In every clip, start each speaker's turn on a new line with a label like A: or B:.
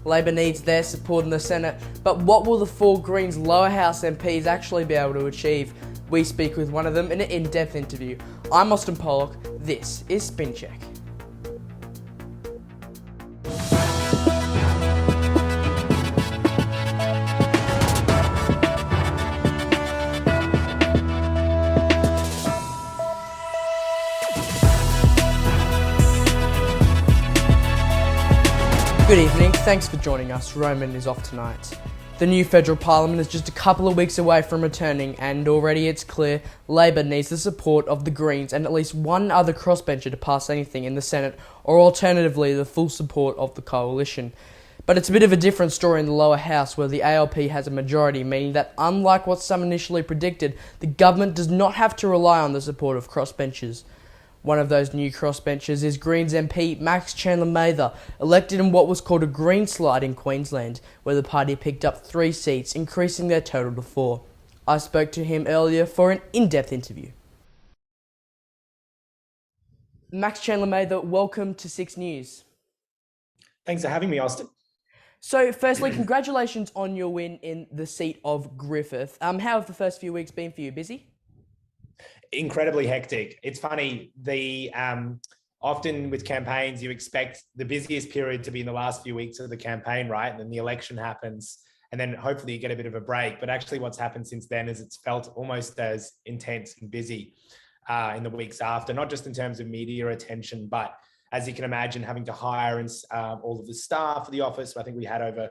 A: Labor needs their support in the Senate, but what will the four Greens lower house MPs actually be able to achieve? We speak with one of them in an in-depth interview. I'm Austin Pollock, this is SpinCheck. Good evening, thanks for joining us. Roman is off tonight. The new federal parliament is just a couple of weeks away from returning, and already it's clear Labor needs the support of the Greens and at least one other crossbencher to pass anything in the Senate, or alternatively the full support of the coalition. But it's a bit of a different story in the lower house, where the ALP has a majority, meaning that unlike what some initially predicted, the government does not have to rely on the support of crossbenchers. One of those new crossbenchers is Greens MP Max Chandler, elected in what was called a green slide in Queensland, where the party picked up 3 seats, increasing their total to 4. I spoke to him earlier for an in-depth interview. Max Chandler, welcome to 6 News.
B: Thanks for having me, Austin.
A: So, firstly, congratulations on your win in the seat of Griffith. How have the first few weeks been for you? Busy?
B: Incredibly hectic. It's funny, often with campaigns, you expect the busiest period to be in the last few weeks of the campaign, right? And then the election happens, and then hopefully you get a bit of a break. But actually what's happened since then is it's felt almost as intense and busy in the weeks after, not just in terms of media attention, but as you can imagine, having to hire all of the staff for the office. I think we had over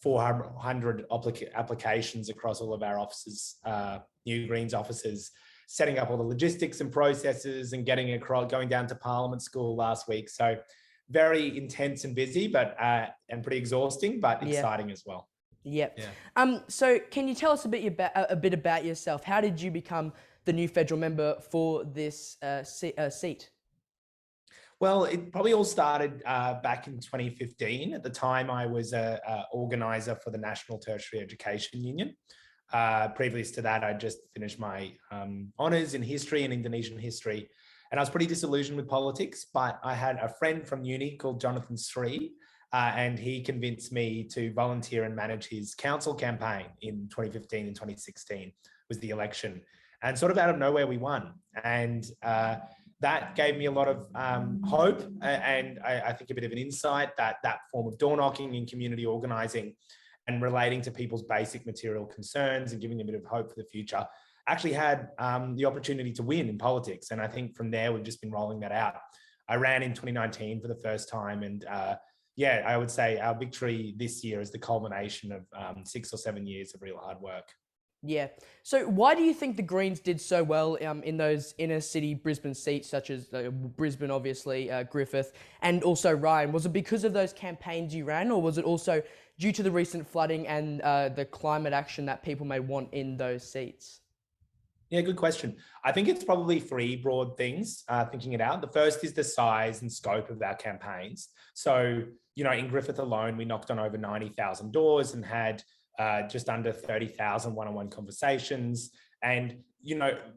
B: 400 applications across all of our offices, New Greens offices, setting up all the logistics and processes and going down to Parliament School last week. So very intense and busy, but and pretty exhausting, but exciting as well.
A: Yep. Yeah. So can you tell us a bit about yourself? How did you become the new federal member for this seat?
B: Well, it probably all started back in 2015. At the time, I was an organizer for the National Tertiary Education Union. Previous to that, I just finished my honours in history and Indonesian history. And I was pretty disillusioned with politics, but I had a friend from uni called Jonathan Sri, and he convinced me to volunteer and manage his council campaign in 2015 and 2016 was the election. And sort of out of nowhere, we won. And that gave me a lot of hope and I think a bit of an insight that form of door knocking and community organising and relating to people's basic material concerns and giving them a bit of hope for the future, actually had the opportunity to win in politics. And I think from there, we've just been rolling that out. I ran in 2019 for the first time. And I would say our victory this year is the culmination of 6 or 7 years of real hard work.
A: Yeah. So why do you think the Greens did so well in those inner city Brisbane seats, such as Brisbane, obviously, Griffith, and also Ryan? Was it because of those campaigns you ran, or was it also due to the recent flooding and the climate action that people may want in those seats?
B: Yeah, good question. I think it's probably 3 broad things, thinking it out. The first is the size and scope of our campaigns. So, in Griffith alone, we knocked on over 90,000 doors and had just under 30,000 one-on-one conversations. And,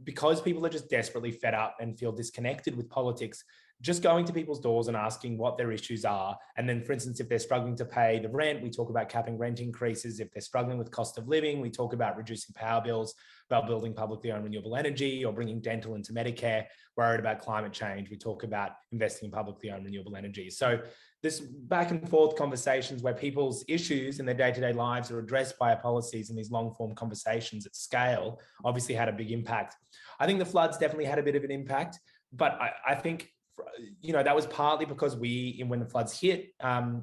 B: because people are just desperately fed up and feel disconnected with politics, just going to people's doors and asking what their issues are. And then, for instance, if they're struggling to pay the rent, we talk about capping rent increases. If they're struggling with cost of living, we talk about reducing power bills, about building publicly owned renewable energy or bringing dental into Medicare. Worried about climate change, we talk about investing in publicly owned renewable energy. So this back and forth conversations where people's issues in their day-to-day lives are addressed by our policies, and these long-form conversations at scale obviously had a big impact. I think the floods definitely had a bit of an impact, but I think that was partly because when the floods hit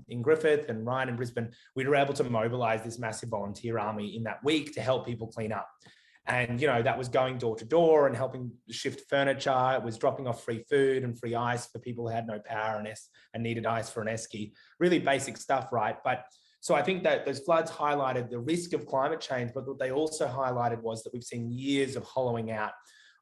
B: in Griffith and Ryan and Brisbane, we were able to mobilise this massive volunteer army in that week to help people clean up. And, that was going door to door and helping shift furniture. It was dropping off free food and free ice for people who had no power and needed ice for an esky. Really basic stuff, right? But so I think that those floods highlighted the risk of climate change, but what they also highlighted was that we've seen years of hollowing out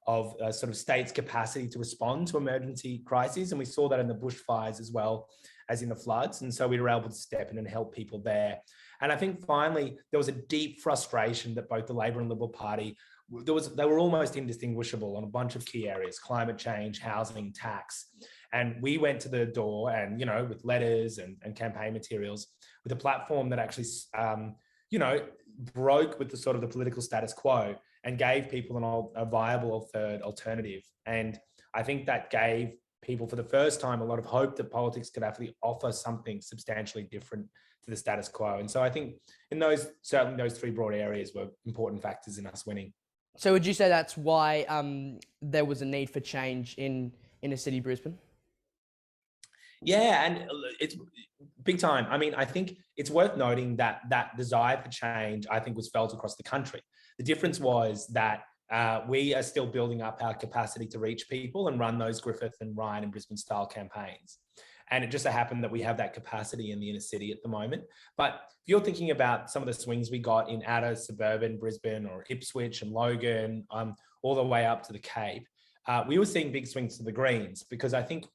B: of sort of states' capacity to respond to emergency crises. And we saw that in the bushfires as well as in the floods. And so we were able to step in and help people there. And I think finally, there was a deep frustration that both the Labor and Liberal Party, they were almost indistinguishable on a bunch of key areas: climate change, housing, tax. And we went to the door and, with letters and campaign materials with a platform that actually, broke with the sort of the political status quo and gave people a viable third alternative. And I think that gave people for the first time a lot of hope that politics could actually offer something substantially different to the status quo. And so I think certainly those three broad areas were important factors in us winning.
A: So would you say that's why there was a need for change in inner city Brisbane?
B: Yeah, and it's big time. I mean, I think it's worth noting that that desire for change, I think, was felt across the country. The difference was that we are still building up our capacity to reach people and run those Griffith and Ryan and Brisbane style campaigns. And it just so happened that we have that capacity in the inner city at the moment. But if you're thinking about some of the swings we got in outer suburban Brisbane or Ipswich and Logan, all the way up to the Cape, we were seeing big swings to the Greens, because I think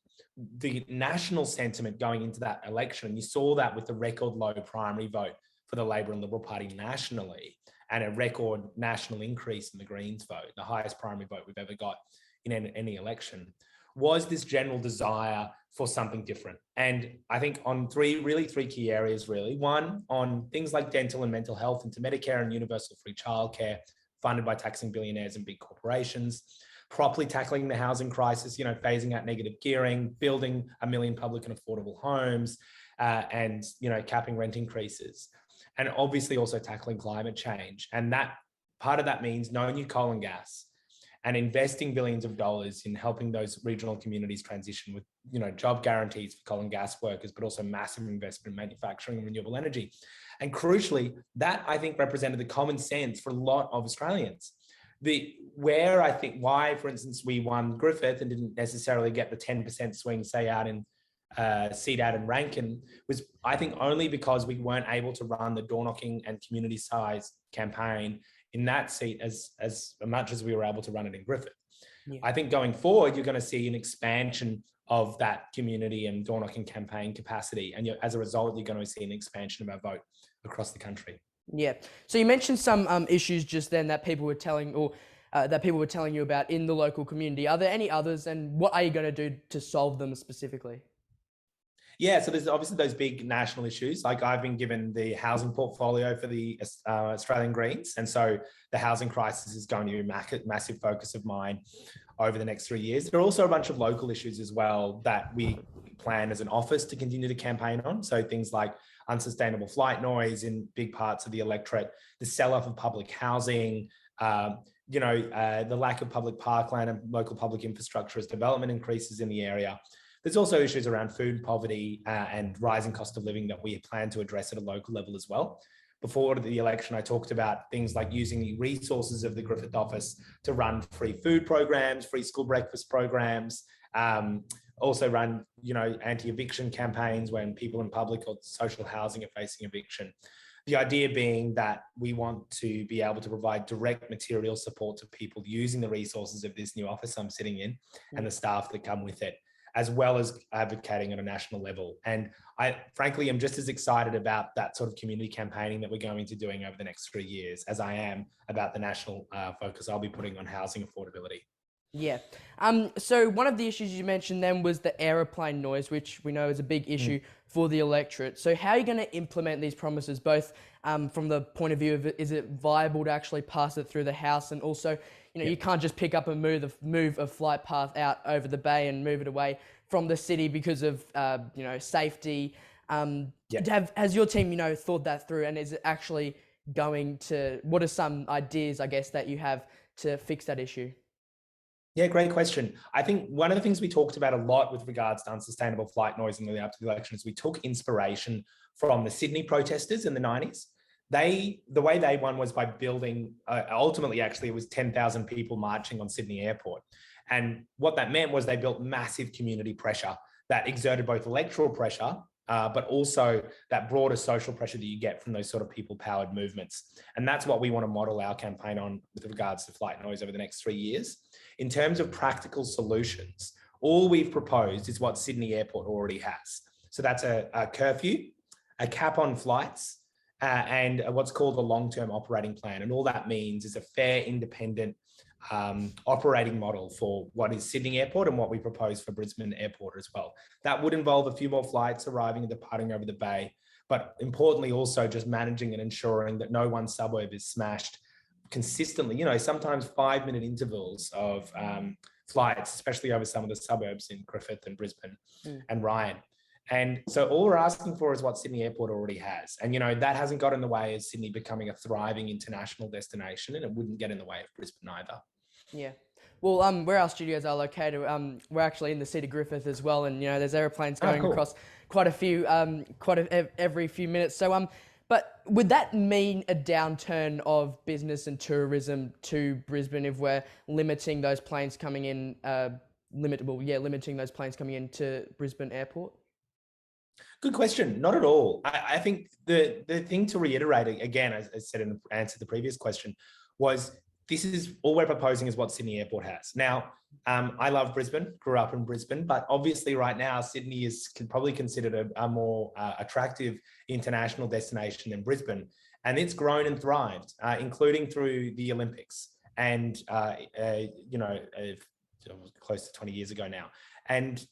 B: the national sentiment going into that election, you saw that with the record low primary vote for the Labor and Liberal Party nationally, and a record national increase in the Greens vote, the highest primary vote we've ever got in any election, was this general desire for something different. And I think on three key areas, really. One, on things like dental and mental health into Medicare and universal free childcare, funded by taxing billionaires and big corporations, properly tackling the housing crisis, phasing out negative gearing, building 1 million public and affordable homes, and, capping rent increases. And obviously also tackling climate change. And that part of that means no new coal and gas, and investing billions of dollars in helping those regional communities transition with, job guarantees for coal and gas workers, but also massive investment in manufacturing and renewable energy. And crucially, that I think represented the common sense for a lot of Australians. Why, for instance, we won Griffith and didn't necessarily get the 10% swing, say, out in CDAD and Rankin, was, I think, only because we weren't able to run the door knocking and community size campaign in that seat as much as we were able to run it in Griffith. Yeah. I think going forward, you're going to see an expansion of that community and door knocking campaign capacity. And as a result, you're going to see an expansion of our vote across the country.
A: Yeah. So you mentioned some issues just then that people were telling you about in the local community. Are there any others, and what are you going to do to solve them specifically?
B: Yeah, so there's obviously those big national issues. Like, I've been given the housing portfolio for the Australian Greens. And so the housing crisis is going to be a massive focus of mine over the next 3 years. There are also a bunch of local issues as well that we plan as an office to continue to campaign on. So things like unsustainable flight noise in big parts of the electorate, the sell-off of public housing, the lack of public parkland and local public infrastructure as development increases in the area. There's also issues around food poverty and rising cost of living that we plan to address at a local level as well. Before the election, I talked about things like using the resources of the Griffith office to run free food programs, free school breakfast programs, also run, anti-eviction campaigns when people in public or social housing are facing eviction. The idea being that we want to be able to provide direct material support to people using the resources of this new office I'm sitting in and the staff that come with it, as well as advocating on a national level. And I frankly am just as excited about that sort of community campaigning that we're going to be doing over the next 3 years as I am about the national focus I'll be putting on housing affordability.
A: Yeah. So one of the issues you mentioned then was the aeroplane noise, which we know is a big issue for the electorate. So how are you going to implement these promises, both from the point of view of, is it viable to actually pass it through the House? And also, you can't just pick up and move a flight path out over the bay and move it away from the city because of, safety. Has your team, thought that through? And is it actually going to, what are some ideas, I guess, that you have to fix that issue?
B: Yeah, great question. I think one of the things we talked about a lot with regards to unsustainable flight noise in the lead up to the election is we took inspiration from the Sydney protesters in the 90s. The way they won was by building, ultimately, actually, it was 10,000 people marching on Sydney Airport. And what that meant was they built massive community pressure that exerted both electoral pressure, but also that broader social pressure that you get from those sort of people-powered movements. And that's what we want to model our campaign on with regards to flight noise over the next 3 years. In terms of practical solutions, all we've proposed is what Sydney Airport already has. So that's a curfew, a cap on flights, and what's called a long-term operating plan. And all that means is a fair, independent operating model for what is Sydney Airport and what we propose for Brisbane Airport as well. That would involve a few more flights arriving and departing over the bay, but importantly also just managing and ensuring that no one suburb is smashed consistently. Sometimes 5-minute intervals of flights, especially over some of the suburbs in Griffith and Brisbane and Ryan. And so all we're asking for is what Sydney Airport already has. And, that hasn't got in the way of Sydney becoming a thriving international destination, and it wouldn't get in the way of Brisbane either.
A: Yeah. Well, where our studios are located, we're actually in the city of Griffith as well. And, there's aeroplanes going across quite a few, every few minutes. So, but would that mean a downturn of business and tourism to Brisbane if we're limiting those planes coming in, limiting those planes coming into Brisbane Airport?
B: Good question. Not at all. I think the thing to reiterate, again, as I said in the answer to the previous question, was this is all we're proposing is what Sydney Airport has. Now, I love Brisbane, grew up in Brisbane, but obviously right now Sydney is probably considered a more attractive international destination than Brisbane. And it's grown and thrived, including through the Olympics and, close to 20 years ago now. And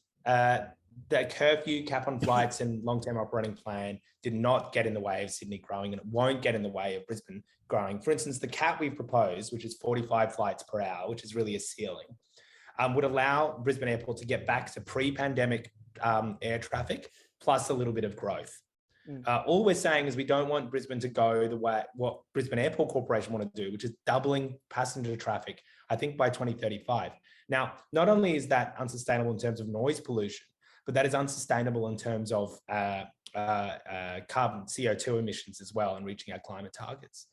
B: the curfew, cap on flights and long-term operating plan did not get in the way of Sydney growing, and it won't get in the way of Brisbane growing. For instance, the cap we've proposed, which is 45 flights per hour, which is really a ceiling, would allow Brisbane Airport to get back to pre-pandemic air traffic, plus a little bit of growth. All we're saying is we don't want Brisbane to go the way what Brisbane Airport Corporation want to do, which is doubling passenger traffic, I think by 2035. Now, not only is that unsustainable in terms of noise pollution, but that is unsustainable in terms of carbon CO2 emissions as well and reaching our climate targets.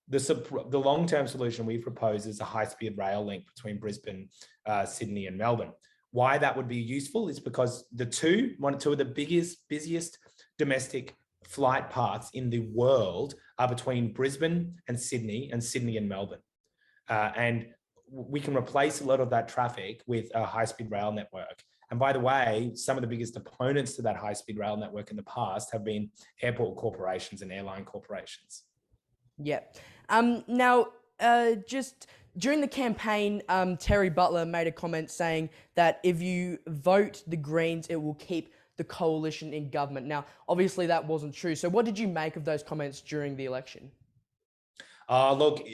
B: The long-term solution we propose is a high-speed rail link between Brisbane, Sydney and Melbourne. Why that would be useful is because two of the busiest domestic flight paths in the world are between Brisbane and Sydney and Melbourne. And we can replace a lot of that traffic with a high-speed rail network. And by the way, some of the biggest opponents to that high-speed rail network in the past have been airport corporations and airline corporations.
A: Yeah. Now, just during the campaign, Terry Butler made a comment saying that if you vote the Greens, it will keep the coalition in government. Now, obviously that wasn't true. So what did you make of those comments during the election?
B: Look,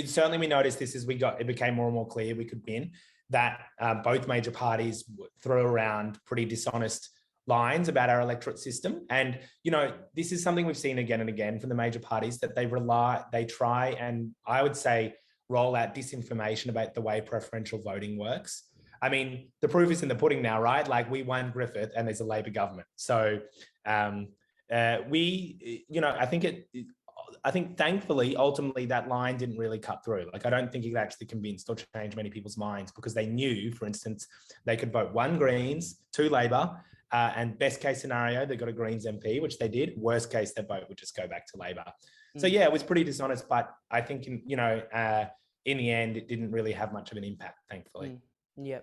B: certainly we noticed this as it became more and more clear we could win, that both major parties threw around pretty dishonest lines about our electorate system. And, this is something we've seen again and again from the major parties, that they try and, I would say, roll out disinformation about the way preferential voting works. I mean, the proof is in the pudding now, right? Like, we won Griffith and there's a Labor government. So I think thankfully, ultimately, that line didn't really cut through. Like, I don't think it actually convinced or changed many people's minds, because they knew, for instance, they could vote 1 Greens, 2 Labor, and best case scenario, they got a Greens MP, which they did. Worst case, their vote would just go back to Labor. So yeah, it was pretty dishonest, but I think, in the end, it didn't really have much of an impact, thankfully.
A: Yeah.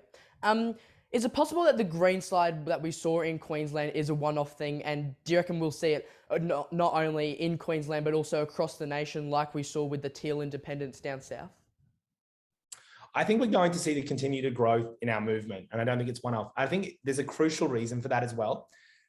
A: Is it possible that the green slide that we saw in Queensland is a one-off thing? And do you reckon we'll see it not only in Queensland, but also across the nation, like we saw with the teal independence down south?
B: I think we're going to see the continued growth in our movement, and I don't think it's one-off. I think there's a crucial reason for that as well.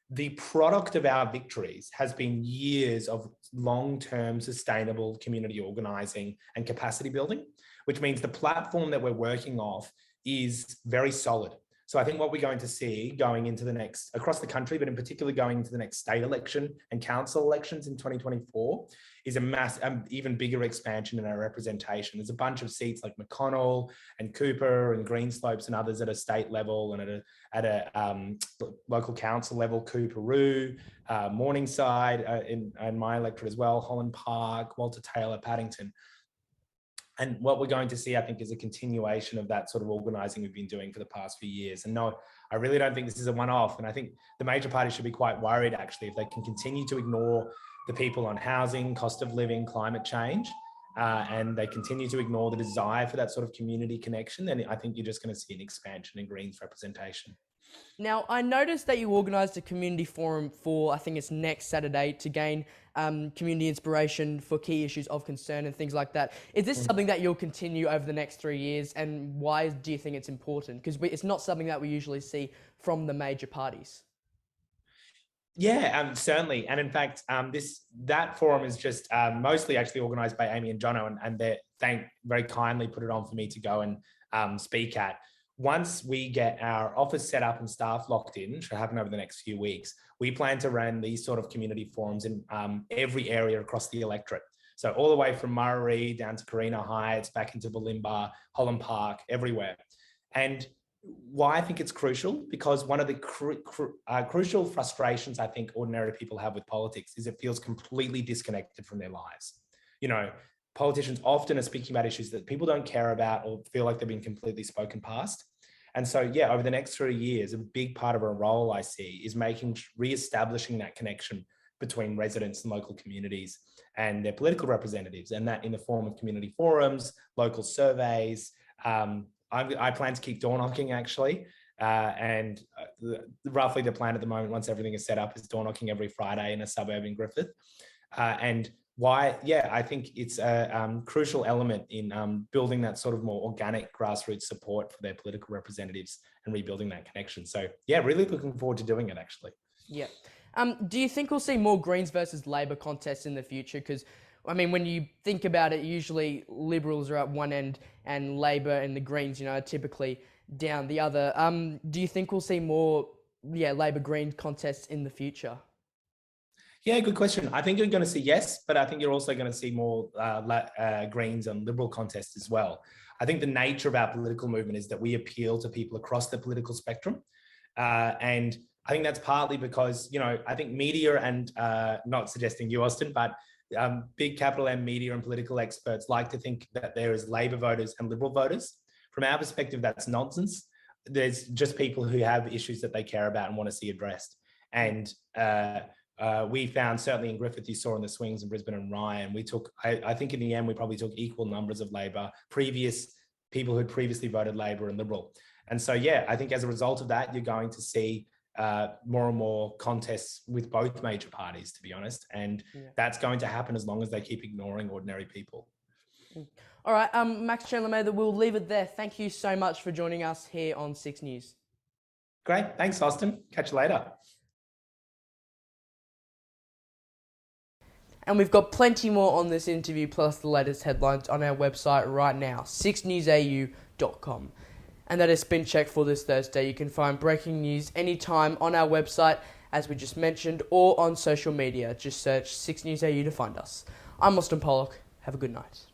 B: The product of our victories has been years of long-term sustainable community organising and capacity building, which means the platform that we're working off is very solid. So I think what we're going to see going into across the country, but in particular going into the next state election and council elections in 2024, is a even bigger expansion in our representation. There's a bunch of seats like McConnell and Cooper and Greenslopes and others at a state level, and at a local council level, Cooperoo, Morningside, and my electorate as well, Holland Park, Walter Taylor, Paddington. And what we're going to see, I think, is a continuation of that sort of organising we've been doing for the past few years. And no, I really don't think this is a one-off. And I think the major parties should be quite worried, actually, if they can continue to ignore the people on housing, cost of living, climate change, and they continue to ignore the desire for that sort of community connection, then I think you're just going to see an expansion in Greens representation.
A: Now, I noticed that you organised a community forum for, I think it's next Saturday, to gain community inspiration for key issues of concern and things like that. Is this something that you'll continue over the next 3 years, and why do you think it's important? Because it's not something that we usually see from the major parties.
B: Yeah, certainly. And in fact, that forum is just mostly actually organised by Amy and Jono, and they very kindly put it on for me to go and speak at. Once we get our office set up and staff locked in, which will happen over the next few weeks, we plan to run these sort of community forums in every area across the electorate. So all the way from Murray down to Carina Heights, back into Bulimba, Holland Park, everywhere. And why I think it's crucial, because one of the crucial frustrations I think ordinary people have with politics is it feels completely disconnected from their lives. You know, politicians often are speaking about issues that people don't care about or feel like they've been completely spoken past. And so, yeah, over the next 3 years, a big part of our role I see is re-establishing that connection between residents and local communities and their political representatives, and that in the form of community forums, local surveys. I plan to keep door knocking, actually. Roughly the plan at the moment, once everything is set up, is door knocking every Friday in a suburb in Griffith. And why? Yeah, I think it's a crucial element in building that sort of more organic grassroots support for their political representatives and rebuilding that connection. So yeah, really looking forward to doing it, actually.
A: Yeah. Do you think we'll see more Greens versus Labor contests in the future? Because, I mean, when you think about it, usually Liberals are at one end and Labor and the Greens, are typically down the other. Do you think we'll see more, Labor-Green contests in the future?
B: Yeah, good question. I think you're going to see yes, but I think you're also going to see more Greens and Liberal contests as well. I think the nature of our political movement is that we appeal to people across the political spectrum. And I think that's partly because, I think media and not suggesting you, Austin, but big capital M media and political experts like to think that there is Labor voters and Liberal voters. From our perspective, that's nonsense. There's just people who have issues that they care about and want to see addressed. And we found, certainly in Griffith, you saw in the swings in Brisbane and Ryan, I think in the end, we probably took equal numbers of Labor, people who'd previously voted Labor and Liberal. And so, yeah, I think as a result of that, you're going to see more and more contests with both major parties, to be honest. And that's going to happen as long as they keep ignoring ordinary people.
A: All right, Max Chandler, we'll leave it there. Thank you so much for joining us here on 6 News.
B: Great. Thanks, Austin. Catch you later.
A: And we've got plenty more on this interview, plus the latest headlines on our website right now, SIXNewsAU.com. And that is SpinCheck for this Thursday. You can find breaking news anytime on our website, as we just mentioned, or on social media. Just search 6NewsAU to find us. I'm Austin Pollock. Have a good night.